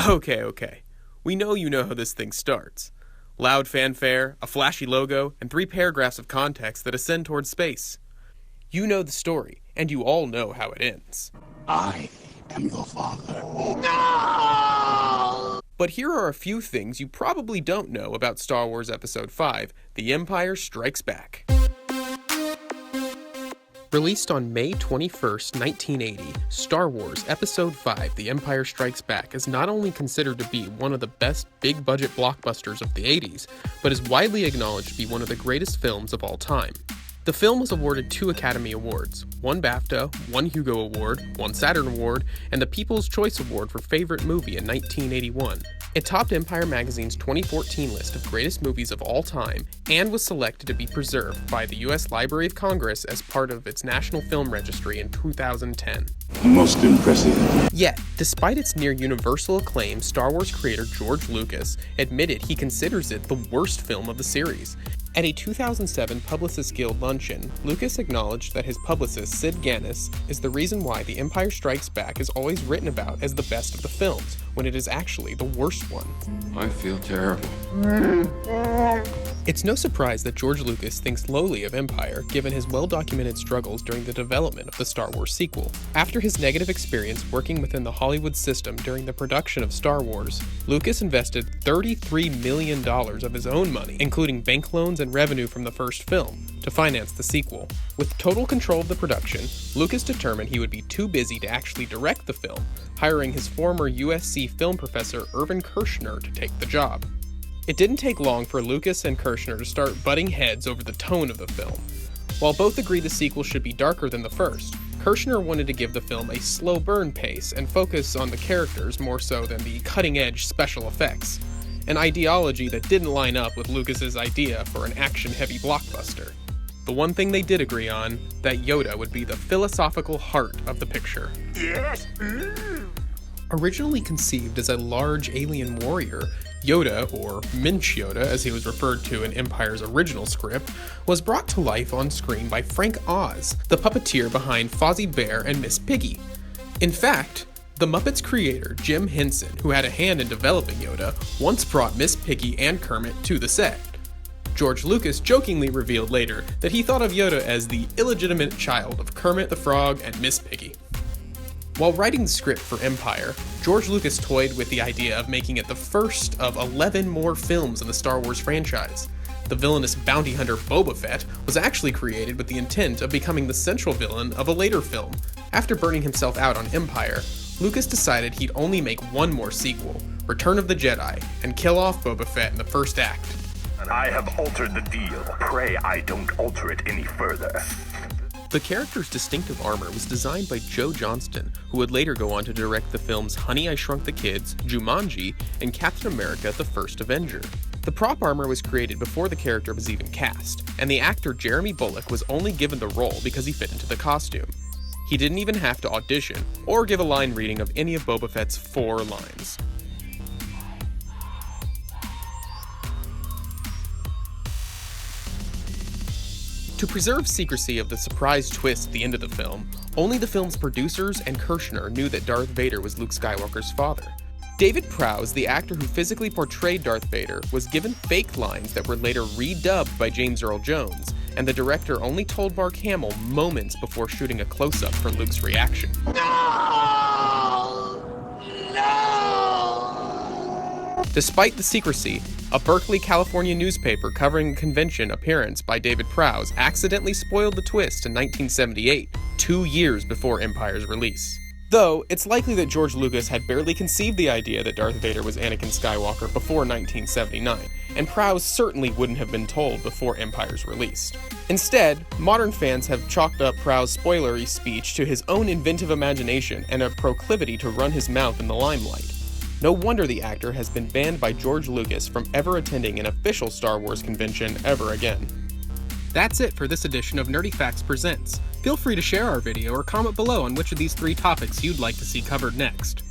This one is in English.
Okay. We know you know how this thing starts. Loud fanfare, a flashy logo, and 3 paragraphs of context that ascend towards space. You know the story, and you all know how it ends. I am your father. No! But here are a few things you probably don't know about Star Wars Episode 5, The Empire Strikes Back. Released on May 21st, 1980, Star Wars Episode 5 The Empire Strikes Back is not only considered to be one of the best big-budget blockbusters of the 80s, but is widely acknowledged to be one of the greatest films of all time. The film was awarded 2 Academy Awards, 1 BAFTA, 1 Hugo Award, 1 Saturn Award, and the People's Choice Award for Favorite Movie in 1981. It topped Empire Magazine's 2014 list of greatest movies of all time and was selected to be preserved by the U.S. Library of Congress as part of its National Film Registry in 2010. Most impressive. Yet, despite its near universal acclaim, Star Wars creator George Lucas admitted he considers it the worst film of the series. At a 2007 Publicists Guild luncheon, Lucas acknowledged that his publicist, Sid Ganis, is the reason why The Empire Strikes Back is always written about as the best of the films, when it is actually the worst one. I feel terrible. It's no surprise that George Lucas thinks lowly of Empire, given his well-documented struggles during the development of the Star Wars sequel. After his negative experience working within the Hollywood system during the production of Star Wars, Lucas invested $33 million of his own money, including bank loans and revenue from the first film, to finance the sequel. With total control of the production, Lucas determined he would be too busy to actually direct the film, hiring his former USC film professor Irvin Kershner to take the job. It didn't take long for Lucas and Kershner to start butting heads over the tone of the film. While both agreed the sequel should be darker than the first, Kershner wanted to give the film a slow burn pace and focus on the characters more so than the cutting-edge special effects, an ideology that didn't line up with Lucas's idea for an action-heavy blockbuster. The one thing they did agree on, that Yoda would be the philosophical heart of the picture. Yes. Originally conceived as a large alien warrior, Yoda, or Minch Yoda as he was referred to in Empire's original script, was brought to life on screen by Frank Oz, the puppeteer behind Fozzie Bear and Miss Piggy. In fact, the Muppets creator Jim Henson, who had a hand in developing Yoda, once brought Miss Piggy and Kermit to the set. George Lucas jokingly revealed later that he thought of Yoda as the illegitimate child of Kermit the Frog and Miss Piggy. While writing the script for Empire, George Lucas toyed with the idea of making it the first of 11 more films in the Star Wars franchise. The villainous bounty hunter Boba Fett was actually created with the intent of becoming the central villain of a later film. After burning himself out on Empire, Lucas decided he'd only make one more sequel, Return of the Jedi, and kill off Boba Fett in the first act. I have altered the deal. Pray I don't alter it any further. The character's distinctive armor was designed by Joe Johnston, who would later go on to direct the films Honey, I Shrunk the Kids, Jumanji, and Captain America: The First Avenger. The prop armor was created before the character was even cast, and the actor Jeremy Bulloch was only given the role because he fit into the costume. He didn't even have to audition, or give a line reading of any of Boba Fett's 4 lines. To preserve secrecy of the surprise twist at the end of the film, only the film's producers and Kershner knew that Darth Vader was Luke Skywalker's father. David Prowse, the actor who physically portrayed Darth Vader, was given fake lines that were later redubbed by James Earl Jones, and the director only told Mark Hamill moments before shooting a close-up for Luke's reaction. Despite the secrecy, a Berkeley, California newspaper covering a convention appearance by David Prowse accidentally spoiled the twist in 1978, 2 years before Empire's release. Though, it's likely that George Lucas had barely conceived the idea that Darth Vader was Anakin Skywalker before 1979, and Prowse certainly wouldn't have been told before Empire's release. Instead, modern fans have chalked up Prowse's spoilery speech to his own inventive imagination and a proclivity to run his mouth in the limelight. No wonder the actor has been banned by George Lucas from ever attending an official Star Wars convention ever again. That's it for this edition of Nerdy Facts Presents. Feel free to share our video or comment below on which of these 3 topics you'd like to see covered next.